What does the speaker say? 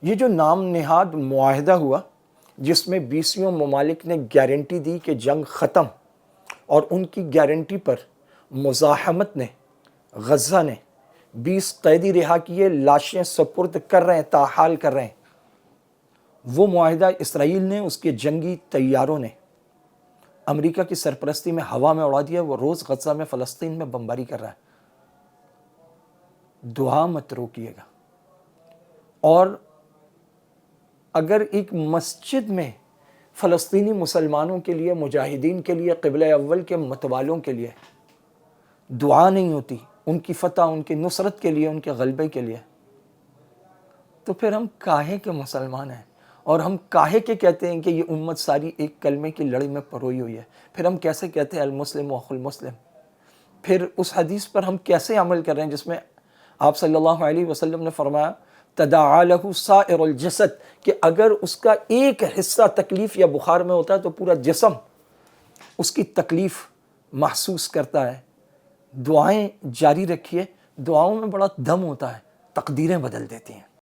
یہ جو نام نہاد معاہدہ ہوا جس میں 20 ممالک نے گارنٹی دی کہ جنگ ختم، اور ان کی گارنٹی پر مزاحمت نے، غزہ نے 20 قیدی رہا کیے، لاشیں سپرد کر رہے ہیں، تاحال کر رہے ہیں، وہ معاہدہ اسرائیل نے، اس کے جنگی طیاروں نے امریکہ کی سرپرستی میں ہوا میں اڑا دیا۔ وہ روز غزہ میں، فلسطین میں بمباری کر رہا ہے۔ دعا مت روکیے گا۔ اور اگر ایک مسجد میں فلسطینی مسلمانوں کے لیے، مجاہدین کے لیے، قبلہ اول کے متوالوں کے لیے دعا نہیں ہوتی ان کی فتح، ان کی نصرت کے لیے، ان کے غلبے کے لیے، تو پھر ہم کاہے کے مسلمان ہیں؟ اور ہم کاہے کے کہتے ہیں کہ یہ امت ساری ایک کلمے کی لڑی میں پروئی ہوئی ہے؟ پھر ہم کیسے کہتے ہیں المسلم اخو المسلم؟ پھر اس حدیث پر ہم کیسے عمل کر رہے ہیں جس میں آپ صلی اللہ علیہ وسلم نے فرمایا تداعی لہ سائر الجسد، کہ اگر اس کا ایک حصہ تکلیف یا بخار میں ہوتا ہے تو پورا جسم اس کی تکلیف محسوس کرتا ہے۔ دعائیں جاری رکھیے، دعاؤں میں بڑا دم ہوتا ہے، تقدیریں بدل دیتی ہیں۔